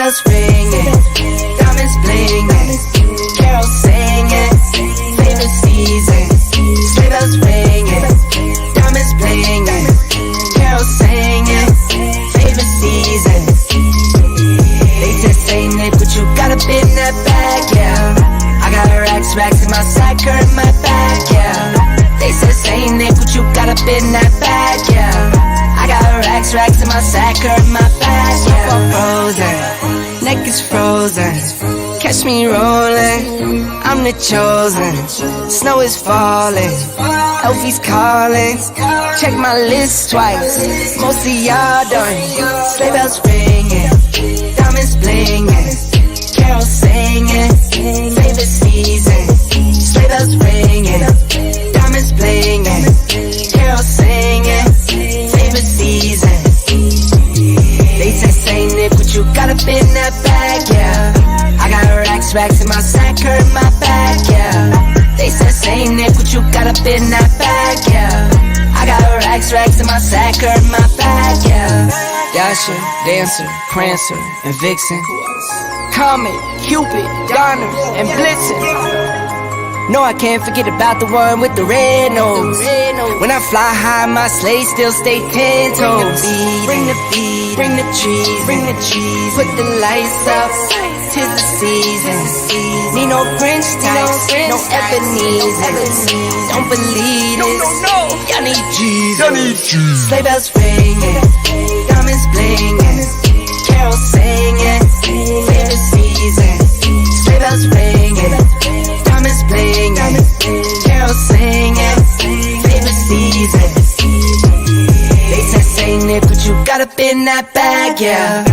bells ringing, diamonds blinging, carols singing, favorite season. Sleigh bells ringing, diamonds blinging, carols singing, favorite season. They said, say Nick, what you got up in that bag, yeah. I got racks in my sack or in my bag, yeah. They said, say Nick, what you got up in that bag, yeah. I got racks in my sack or in my bag, yeah. Frozen, neck is frozen, catch me rolling, I'm the chosen. Snow is falling, Elfie's calling, check my list twice, most of y'all done. Sleigh bells ringing, diamonds blinging, carols singing, favorite season. Sleigh bells ringing, diamonds blinging, carols singing, favorite season. They say, say Nick, what you got up in that bag, yeah. I got racks in my sack or in my bag, yeah. They said, say Nick, what you got up in that bag, yeah. I got racks in my sack or in my bag, yeah. Dasher, Dancer, Prancer, and Vixen, Comet, Cupid, Donner, and Blitzen. No, I can't forget about the one with the red nose. When I fly high, my sleigh still stay 10 toes. Bring the beat, bring the trees, bring the cheese. Put the lights up, 'tis the season. Need no Grinch types, no Ebenezer. Don't believe this, y'all need Jesus. Sleigh bells ringing, diamonds blinging, carols singing, favorite season. Sleigh bells ringing, diamonds blinging, carols singing, favorite season. They said, say Nick, what you got up in that bag, yeah.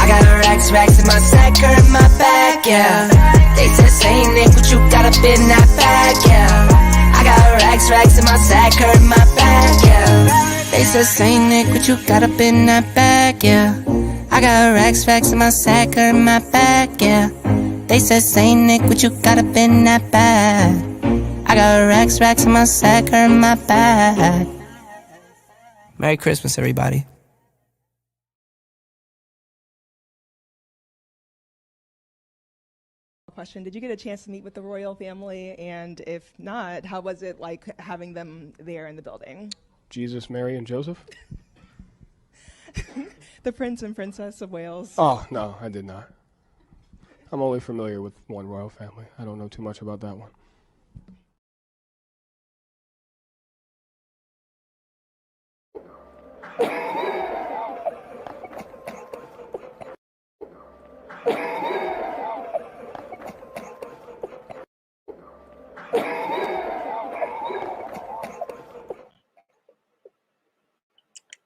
I got racks in my sack or in my bag, yeah. They said, say Nick, what you got up in that bag, yeah. I got racks in my sack or in my bag, yeah. They said, say Nick, what you got up in that bag, yeah. I got racks in my sack or in my bag, yeah. They said, say Nick, what you got up in that bag. I got racks in my sack or in my bag. Merry Christmas, everybody. Question: did you get a chance to meet with the royal family, and if not, how was it like having them there in the building? Jesus, Mary, and Joseph? The Prince and Princess of Wales. Oh, no, I did not. I'm only familiar with one royal family. I don't know too much about that one.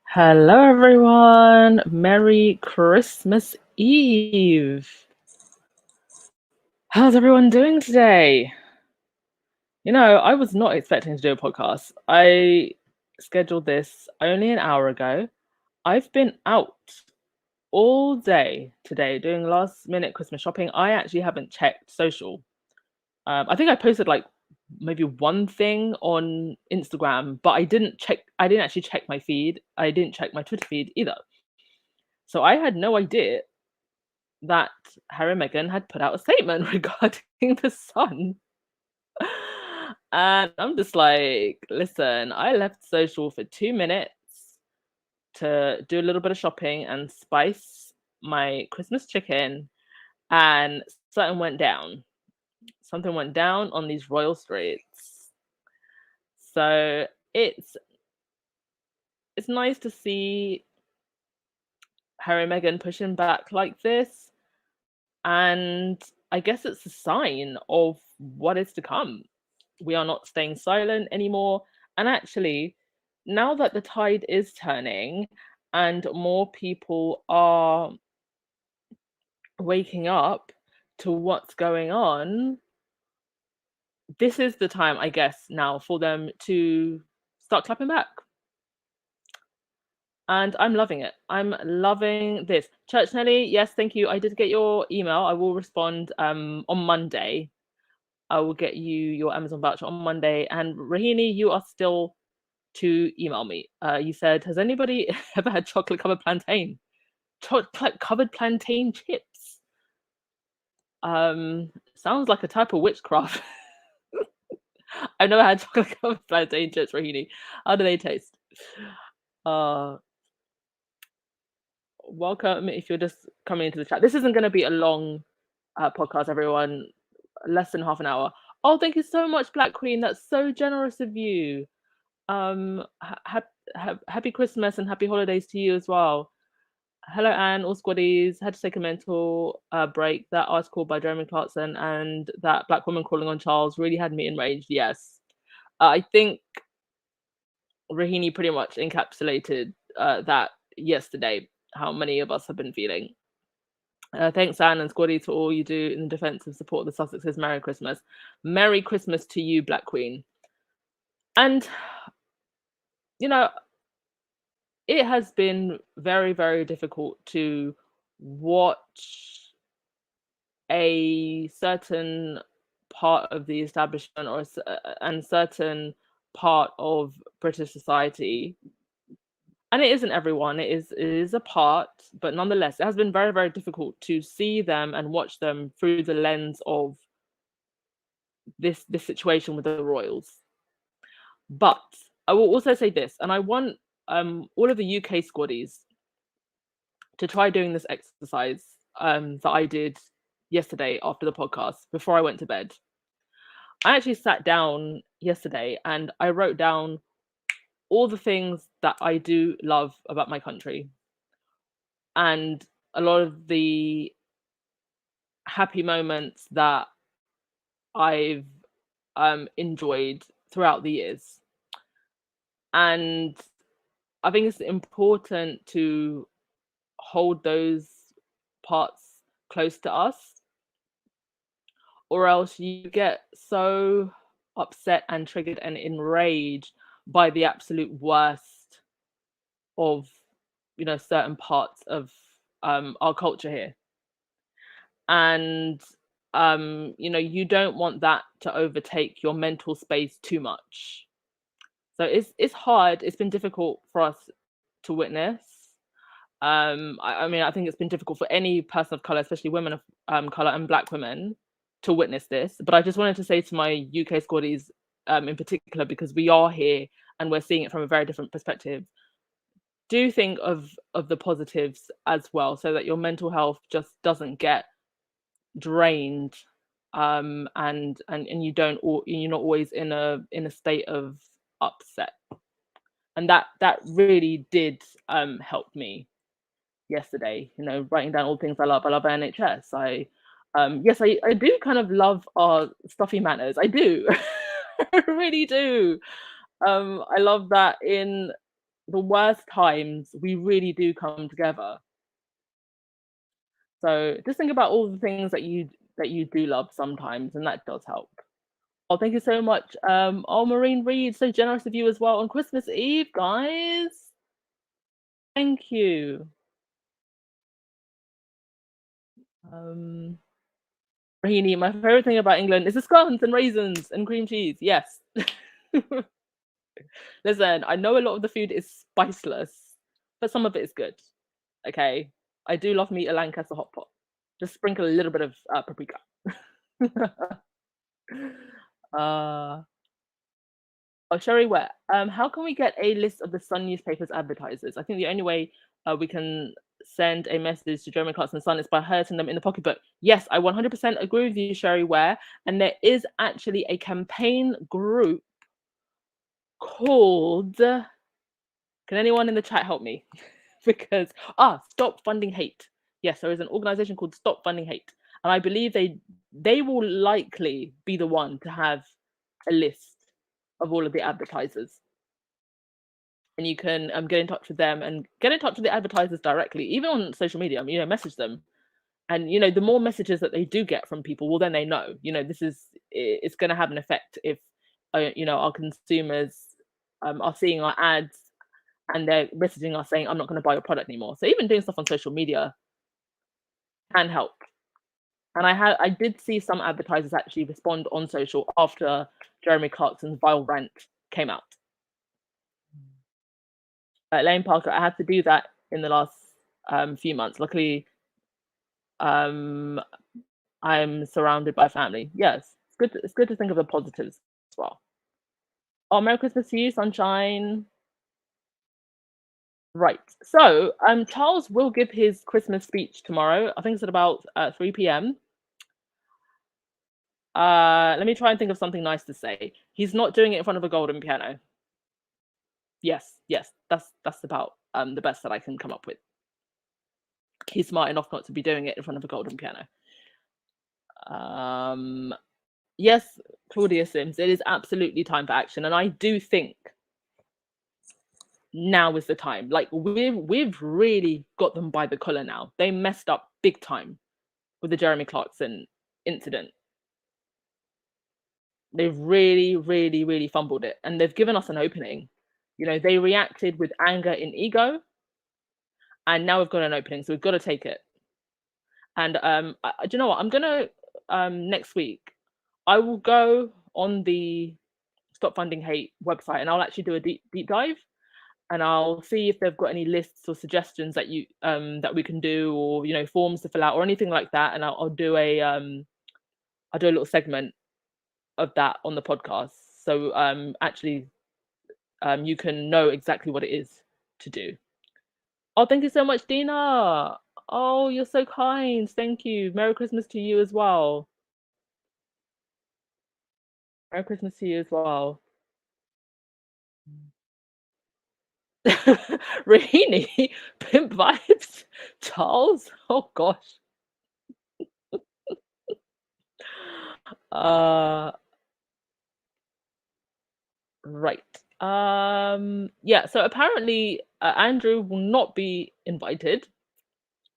Hello everyone, Merry Christmas Eve. How's everyone doing today? You know, I was not expecting to do a podcast. I scheduled this only an hour ago. I've been out all day today doing last minute Christmas shopping. I actually haven't checked social. I think I posted like maybe one thing on Instagram, but I didn't actually check my feed. I didn't check my Twitter feed either. So I had no idea that Harry and Meghan had put out a statement regarding the sun. And I'm just like, listen, I left social for 2 minutes to do a little bit of shopping and spice my Christmas chicken, and something went down. Something went down on these royal streets. So it's nice to see Harry and Meghan pushing back like this. And I guess it's a sign of what is to come. We are not staying silent anymore. And actually, now that the tide is turning and more people are waking up to what's going on, this is the time, I guess, now for them to start clapping back. And I'm loving it. I'm loving this. Church Nelly, yes, thank you. I did get your email. I will respond on Monday. I will get you your Amazon voucher on Monday. And Rahini, you are still to email me. You said, has anybody ever had chocolate covered plantain? Chocolate covered plantain chips. Sounds like a type of witchcraft. I've never had chocolate covered plantain chips, Rahini. How do they taste? Welcome if you're just coming into the chat. This isn't going to be a long podcast, everyone. Less than half an hour. Oh, thank you so much, Black Queen. That's so generous of you. Happy Christmas and happy holidays to you as well. Hello, Anne, all squaddies. Had to take a mental break. That article by Jeremy Clarkson and that black woman crawling on Charles really had me enraged. Yes. I think Rahini pretty much encapsulated that yesterday, how many of us have been feeling. Thanks, Anne and Squaddy, to all you do in defense and support of the Sussexes. Merry Christmas. Merry Christmas to you, Black Queen. And, you know, it has been very, very difficult to watch a certain part of the establishment or and certain part of British society, and it isn't everyone, it is a part, but nonetheless it has been very, very difficult to see them and watch them through the lens of this situation with the royals. But I will also say this, and I want all of the UK squaddies to try doing this exercise that I did yesterday after the podcast before I went to bed. I actually sat down yesterday and I wrote down all the things that I do love about my country and a lot of the happy moments that I've enjoyed throughout the years. And I think it's important to hold those parts close to us, or else you get so upset and triggered and enraged by the absolute worst of, you know, certain parts of our culture here. And you know, you don't want that to overtake your mental space too much. So it's hard. It's been difficult for us to witness. I mean, I think it's been difficult for any person of color, especially women of color and Black women, to witness this. But I just wanted to say to my UK squaddies in particular, because we are here and we're seeing it from a very different perspective, do think of the positives as well, so that your mental health just doesn't get drained, and you're not always in a state of upset. And that really did help me yesterday, you know, writing down all the things I love. I love NHS. Yes, I do kind of love our stuffy manners. I do. I really do. I love that in the worst times we really do come together. So just think about all the things that you do love sometimes, and that does help. Oh, thank you so much. Oh, Maureen Reed, so generous of you as well on Christmas Eve, guys. Thank you. Rahini, my favorite thing about England is the scones and raisins and cream cheese. Yes. Listen, I know a lot of the food is spiceless, but some of it is good. Okay. I do love me a Lancaster hot pot. Just sprinkle a little bit of paprika. Oh, Sherry Wet. How can we get a list of the Sun newspaper's advertisers? I think the only way we can send a message to Jeremy Clarkson Sun is by hurting them in the pocketbook. Yes, I 100% agree with you, Sherry Ware. And there is actually a campaign group called, can anyone in the chat help me? Because, Stop Funding Hate. Yes, there is an organization called Stop Funding Hate. And I believe they will likely be the one to have a list of all of the advertisers. And you can get in touch with them and get in touch with the advertisers directly, even on social media. You know, message them. And, you know, the more messages that they do get from people, well, then they know, you know, it's going to have an effect if, you know, our consumers are seeing our ads and they're messaging us saying, I'm not going to buy your product anymore. So even doing stuff on social media can help. And I did see some advertisers actually respond on social after Jeremy Clarkson's vile rant came out. Lane Parker, I had to do that in the last few months. Luckily, I I'm surrounded by family. Yes, it's good to think of the positives as well. Oh, Merry Christmas to you, sunshine. Right. So, Charles will give his Christmas speech tomorrow. I think it's at about 3 p.m. Let me try and think of something nice to say. He's not doing it in front of a golden piano. Yes, that's about the best that I can come up with. He's smart enough not to be doing it in front of a golden piano. Yes, Claudia Sims, it is absolutely time for action, and I do think now is the time. Like we've really got them by the collar now. They messed up big time with the Jeremy Clarkson incident. They've really, really, really fumbled it, and they've given us an opening. You know, they reacted with anger and ego, and now we've got an opening, so we've got to take it. And do you know what? I'm gonna next week, I will go on the Stop Funding Hate website, and I'll actually do a deep dive, and I'll see if they've got any lists or suggestions that you that we can do, or forms to fill out or anything like that, and I'll do a little segment of that on the podcast, so actually you can know exactly what it is to do. Oh, thank you so much, Dina. Oh, you're so kind. Thank you. Merry Christmas to you as well. Merry Christmas to you as well. Rahini, pimp vibes. Charles, oh gosh. Right. Yeah, so apparently Andrew will not be invited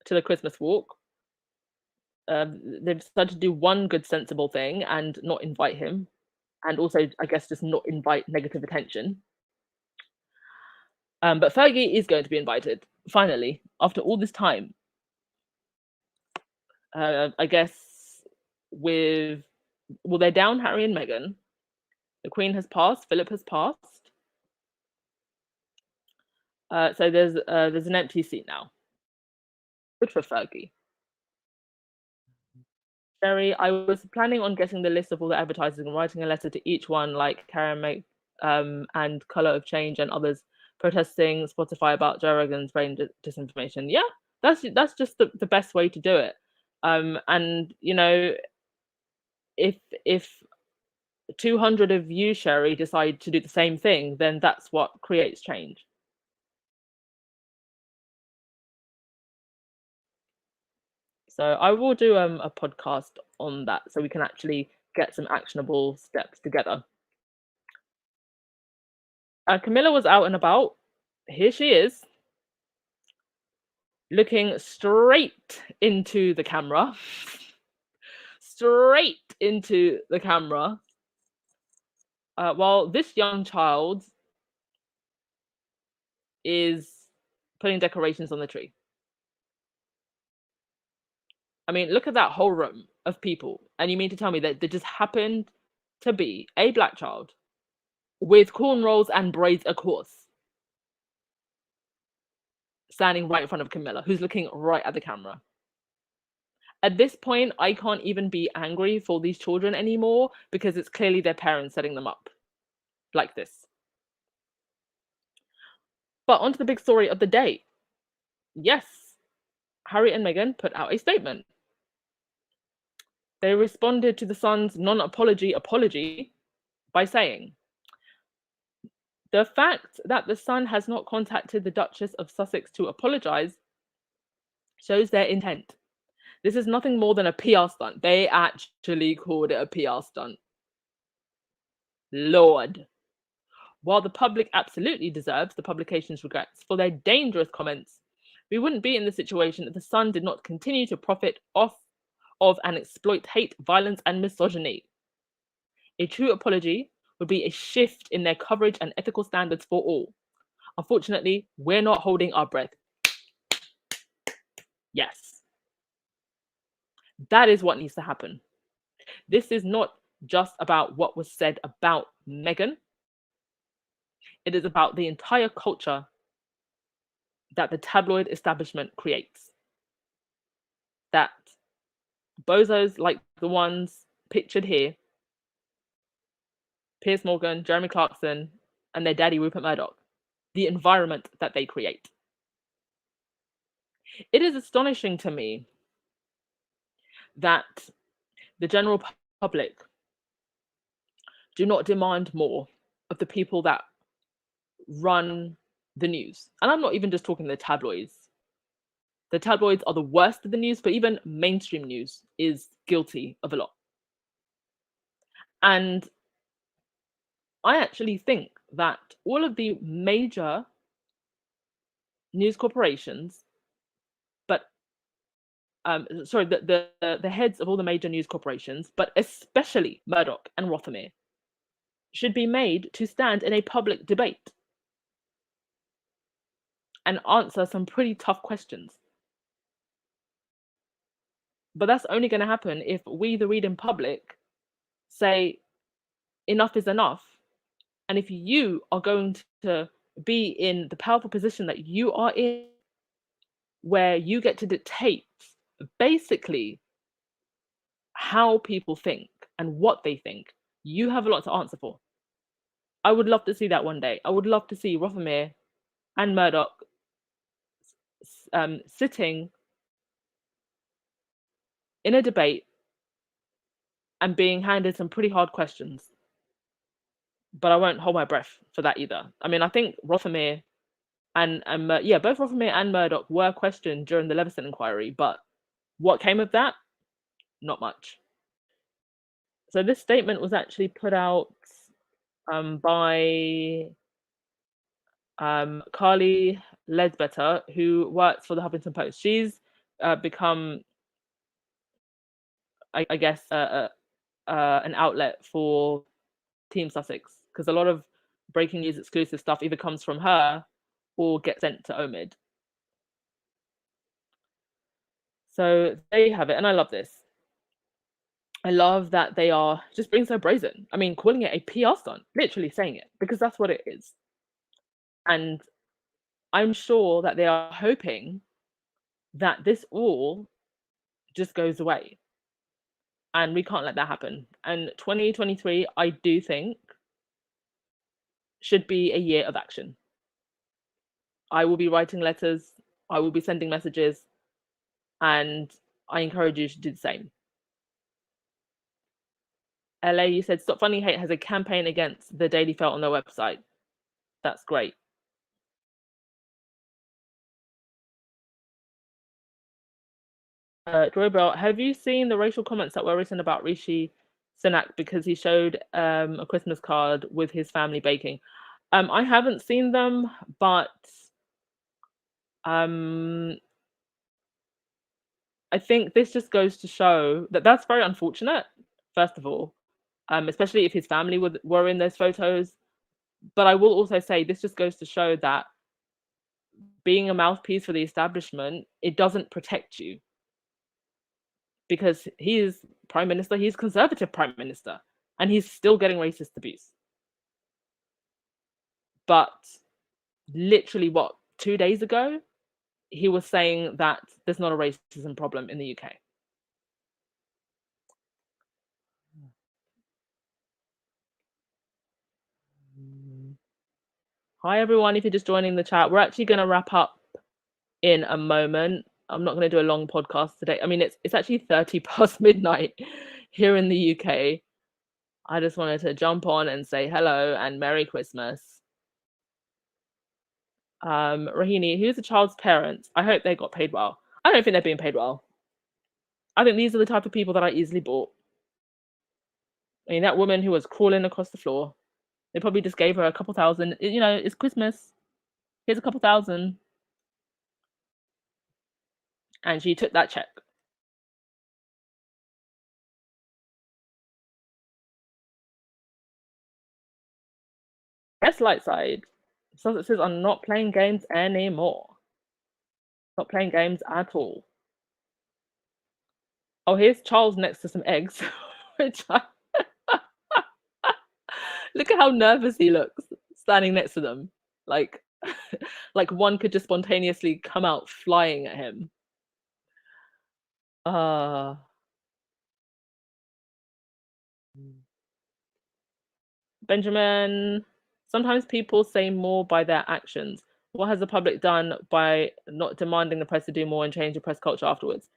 to the Christmas walk. They've decided to do one good sensible thing and not invite him, and also I guess just not invite negative attention. But Fergie is going to be invited finally after all this time. I guess they're down Harry and Meghan. The Queen has passed. Philip has passed. So there's an empty seat now. Good for Fergie. Sherry, I was planning on getting the list of all the advertisers and writing a letter to each one, like Karen and Color of Change and others, protesting Spotify about Joe Rogan's brain disinformation. Yeah, that's just the best way to do it. And if 200 of you, Sherry, decide to do the same thing, then that's what creates change. So I will do a podcast on that, so we can actually get some actionable steps together. Camilla was out and about. Here she is, looking straight into the camera. Straight into the camera. While this young child is putting decorations on the tree. I mean, look at that whole room of people. And you mean to tell me that there just happened to be a black child with cornrows and braids, of course, standing right in front of Camilla, who's looking right at the camera. At this point, I can't even be angry for these children anymore, because it's clearly their parents setting them up like this. But onto the big story of the day. Yes, Harry and Meghan put out a statement. They responded to the Sun's apology by saying, the fact that the Sun has not contacted the Duchess of Sussex to apologize shows their intent. This is nothing more than a PR stunt. They actually called it a PR stunt. Lord. While the public absolutely deserves the publication's regrets for their dangerous comments, we wouldn't be in the situation if the Sun did not continue to profit off of and exploit hate, violence, and misogyny. A true apology would be a shift in their coverage and ethical standards for all. Unfortunately, we're not holding our breath. Yes. That is what needs to happen. This is not just about what was said about Meghan. It is about the entire culture that the tabloid establishment creates. That bozos like the ones pictured here, Piers Morgan, Jeremy Clarkson, and their daddy Rupert Murdoch, the environment that they create. It is astonishing to me that the general public do not demand more of the people that run the news. And I'm not even just talking the tabloids. The tabloids are the worst of the news, but even mainstream news is guilty of a lot. And I actually think that all of the major news corporations, but the heads of all the major news corporations, but especially Murdoch and Rothermere, should be made to stand in a public debate and answer some pretty tough questions. But that's only going to happen if we, the reading public, say enough is enough. And if you are going to be in the powerful position that you are in, where you get to dictate basically how people think and what they think, you have a lot to answer for. I would love to see that one day. I would love to see Rothermere and Murdoch sitting in a debate and being handed some pretty hard questions. But I won't hold my breath for that either. I mean, I think Rothermere and both Rothermere and Murdoch were questioned during the Leveson inquiry, but what came of that? Not much. So this statement was actually put out by Carly Ledbetter, who works for the Huffington Post. She's become, I guess, an outlet for Team Sussex, because a lot of breaking news exclusive stuff either comes from her or gets sent to Omid. So there you have it, and I love this. I love that they are just being so brazen. I mean, calling it a PR stunt, literally saying it, because that's what it is. And I'm sure that they are hoping that this all just goes away. And we can't let that happen. And 2023, I do think, should be a year of action. I will be writing letters, I will be sending messages, and I encourage you to do the same. LA, you said Stop Funding Hate has a campaign against the Daily Felt on their website. That's great. Joy Bell, have you seen the racial comments that were written about Rishi Sunak because he showed a Christmas card with his family baking? I haven't seen them, but I think this just goes to show that that's very unfortunate, first of all, especially if his family were in those photos. But I will also say this just goes to show that being a mouthpiece for the establishment, it doesn't protect you. Because he is prime minister, he's conservative prime minister, and he's still getting racist abuse. But literally, 2 days ago, he was saying that there's not a racism problem in the UK. Hi, everyone. If you're just joining the chat, we're actually going to wrap up in a moment. I'm not going to do a long podcast today. I mean, it's actually 30 past midnight here in the UK. I just wanted to jump on and say hello and Merry Christmas. Rahini, who's the child's parents? I hope they got paid well. I don't think they're being paid well. I think these are the type of people that I easily bought. I mean, that woman who was crawling across the floor, they probably just gave her a couple thousand. You know, it's Christmas. Here's a couple thousand. And she took that check. Yes, light side. Sussexes are not playing games anymore. Not playing games at all. Oh, here's Charles next to some eggs. Which Look at how nervous he looks standing next to them. Like one could just spontaneously come out flying at him. Benjamin, sometimes people say more by their actions. What has the public done by not demanding the press to do more and change the press culture afterwards?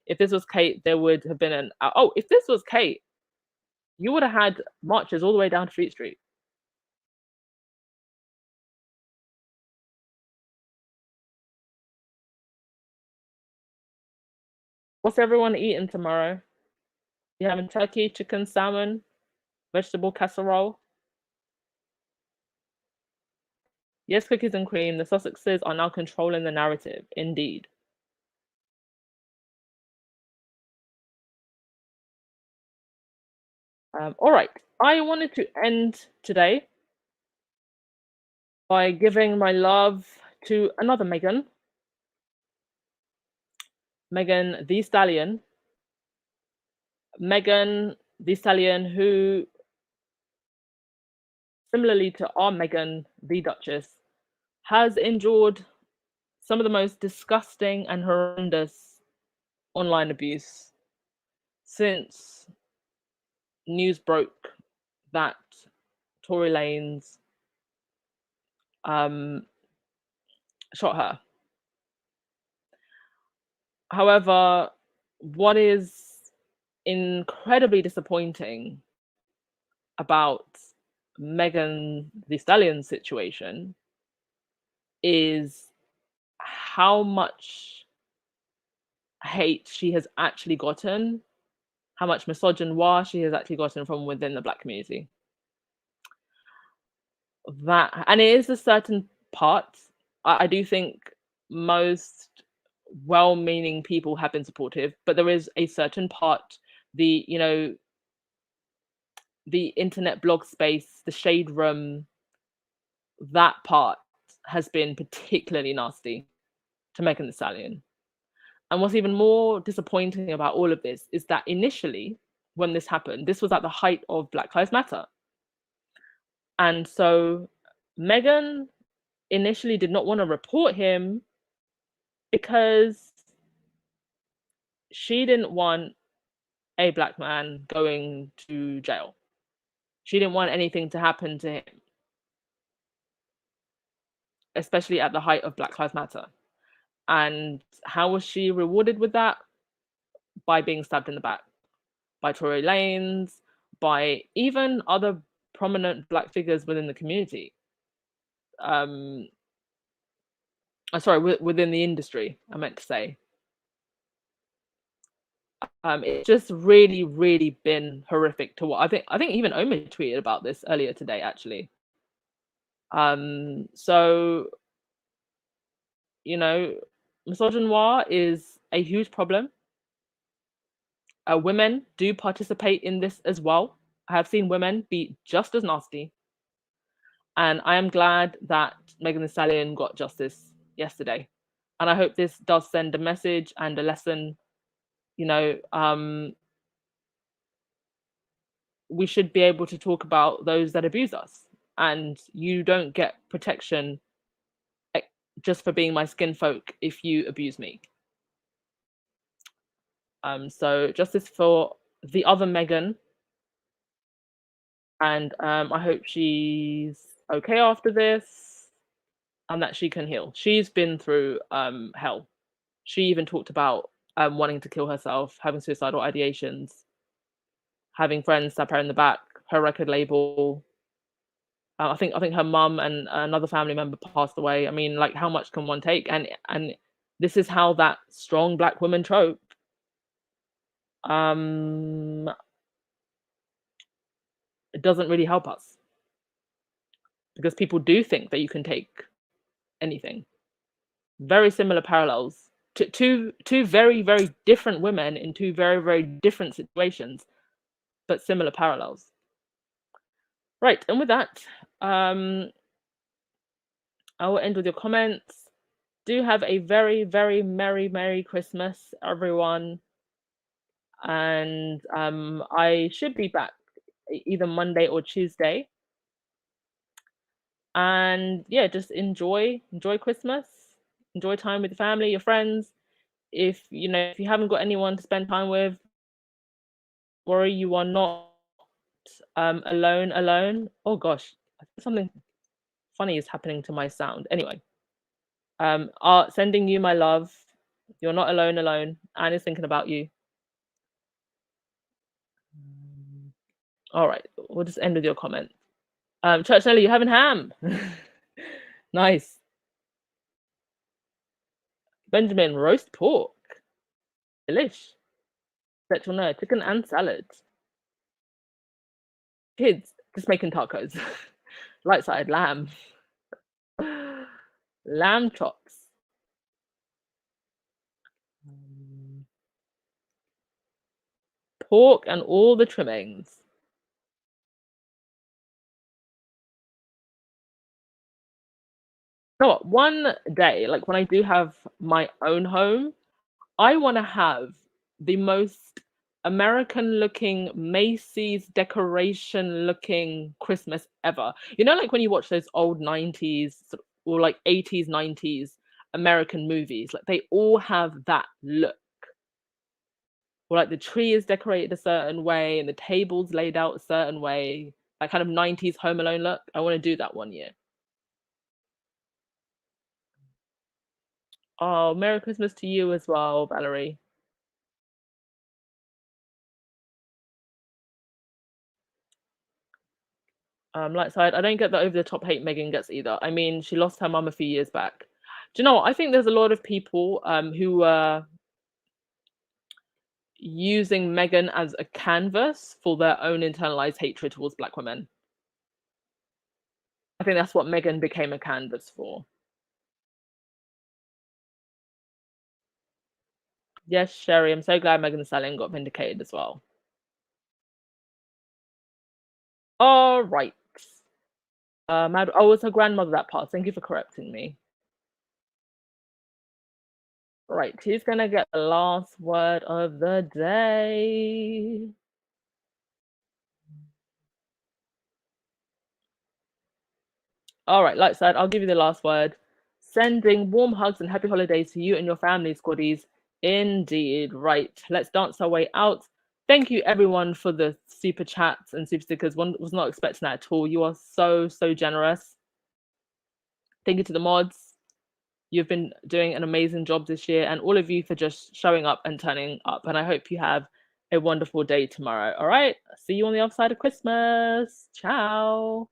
If this was Kate, there would have been if this was Kate, you would have had marches all the way down to Fleet Street. What's everyone eating tomorrow? You having turkey, chicken, salmon, vegetable casserole? Yes, cookies and cream. The Sussexes are now controlling the narrative. Indeed. All right. I wanted to end today by giving my love to another Meghan. Meghan the Stallion. Meghan the Stallion, who, similarly to our Meghan the Duchess, has endured some of the most disgusting and horrendous online abuse since news broke that Tory Lanez shot her. However, what is incredibly disappointing about Meghan the Stallion situation is how much hate she has actually gotten, how much misogynoir she has actually gotten from within the Black community. And it is a certain part. I do think most well-meaning people have been supportive, but there is a certain part, the internet blog space, the shade room, that part has been particularly nasty to Meghan the Stallion. And what's even more disappointing about all of this is that initially, when this happened, this was at the height of Black Lives Matter. And so Meghan initially did not want to report him because she didn't want a Black man going to jail. She didn't want anything to happen to him, especially at the height of Black Lives Matter. And how was she rewarded with that? By being stabbed in the back by Tory Lanez, by even other prominent Black figures within the community. Within the industry, I meant to say. It's just really, really been horrific to what I think even Omer tweeted about this earlier today, actually. So, misogynoir is a huge problem. Women do participate in this as well. I have seen women be just as nasty. And I am glad that Meghan the Stallion got justice yesterday. And I hope this does send a message and a lesson. We should be able to talk about those that abuse us. And you don't get protection just for being my skin folk if you abuse me. So justice for the other Meghan. And I hope she's okay after this and that she can heal. She's been through hell. She even talked about wanting to kill herself, having suicidal ideations, having friends stab her in the back, her record label. I think her mum and another family member passed away. I mean, like, how much can one take? And this is how that strong Black woman trope it doesn't really help us, because people do think that you can take anything. Very similar parallels to two very, very different women in two very, very different situations, but similar parallels. Right, and with that, I will end with your comments. Do have a very, very Merry Christmas, everyone. And I should be back either Monday or Tuesday. And yeah, just enjoy Christmas, enjoy time with your family, your friends. If you haven't got anyone to spend time with, worry, you are not Alone. Oh gosh, I think something funny is happening to my sound. Anyway, sending you my love. You're not alone. Anne is thinking about you. All right, we'll just end with your comment. Church Nelly, you having ham? Nice. Benjamin, roast pork. Delish. Sexual nerd, chicken and salad. Kids, just making tacos. Light side, lamb. Lamb chops. Pork and all the trimmings. You know what? One day, like when I do have my own home, I want to have the most American looking Macy's decoration looking Christmas ever. You know, like when you watch those old 90s or like 80s, 90s American movies, like they all have that look. Or like the tree is decorated a certain way and the table's laid out a certain way, that kind of 90s Home Alone look. I want to do that one year. Oh, Merry Christmas to you as well, Valerie. Light side, I don't get the over-the-top hate Meghan gets either. I mean, she lost her mum a few years back. Do you know what? I think there's a lot of people who are using Meghan as a canvas for their own internalized hatred towards Black women. I think that's what Meghan became a canvas for. Yes, Sherry, I'm so glad Meghan Stallion got vindicated as well. All right. Oh, it's her grandmother that passed. Thank you for correcting me. All right, who's gonna get the last word of the day? All right, like I said, I'll give you the last word. Sending warm hugs and happy holidays to you and your family, squaddies. Indeed. Right, let's dance our way out. Thank you everyone for the super chats and super stickers. One was not expecting that at all. You are so generous. Thank you to the mods. You've been doing an amazing job this year, and all of you for just showing up and turning up. And I hope you have a wonderful day tomorrow. All right, see you on the other side of Christmas. Ciao.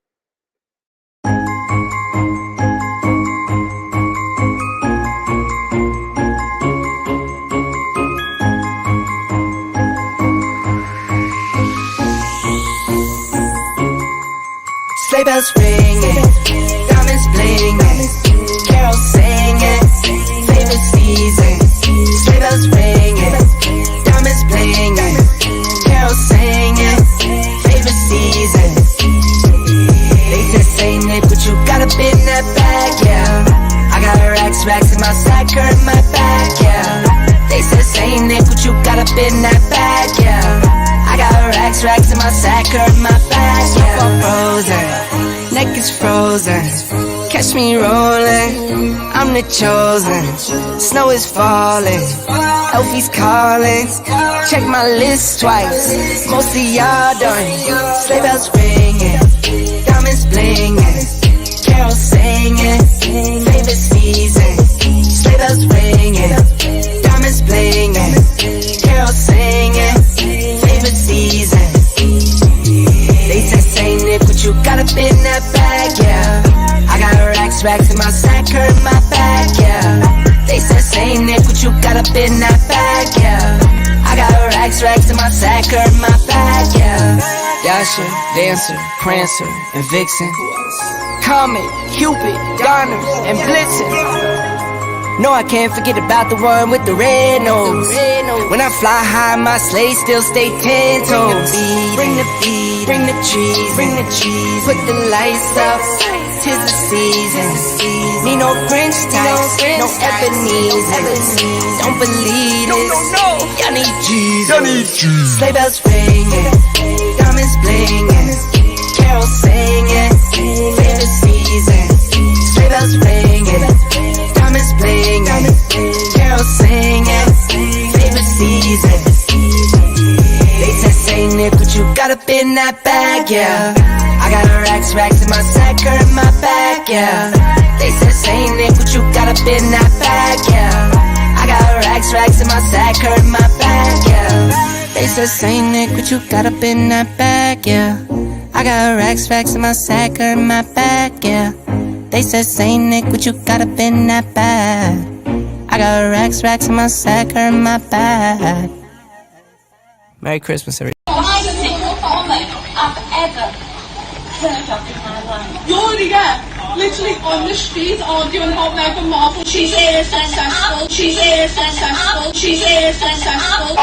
Sleigh bells ringing, diamonds blinging, carols singing, favorite season. Sleigh bells ringing, diamonds blinging, carols singing, favorite season. They said Saint Nick, but you got a bit in that bag, yeah. I got racks in my sack or in my bag, yeah. They said Saint Nick, but you got a bit in that bag, yeah. I got racks in my sack or in my bag, yeah. Frozen, neck is frozen. Catch me rolling, I'm the chosen. Snow is falling, Elfie's calling. Check my list twice, most of y'all done. Sleigh bells ringing, diamonds blinging, carols singing, favorite season. Sleigh bells ringing, diamonds blinging, carols singing, favorite season. They said Saint Nick, but you got a bit in that bag, yeah. I got racks in my sack or in my bag, yeah. They said Saint Nick, but you got a bit in that bag, yeah. I got racks in my sack or in my bag, yeah. Dasher, Dancer, Prancer, and Vixen, Comet, Cupid, Donner, and Blitzen. No, I can't forget about the one with the red nose. When I fly high, my sleigh still stay 10 toes. Bring the beat, bring the cheese, put the lights up. 'Tis the season. Need no Grinch types, no Ebenezer. Don't believe this. Y'all need Jesus. Sleigh bells ringing, diamonds blinging, carols singing, favorite season. Sleigh bells ringing, diamonds blinging, carols singing, favorite season. They said Saint Nick, what you got up in that bag, yeah. I got racks in my sack or in my bag, yeah. They said, say Nick, what you got up in that bag, yeah. I got racks in my sack or in my bag, yeah. They said, say Nick, what you got up in that bag, yeah. I got racks in my sack or in my bag, yeah. They said, say Nick, what you got up in that bag. I got racks in my sack or in my bag. Merry Christmas, everybody. I've ever heard of in my life. You're literally on the street arguing about Meghan Markle. She's here successful. She's here successful. She's here successful.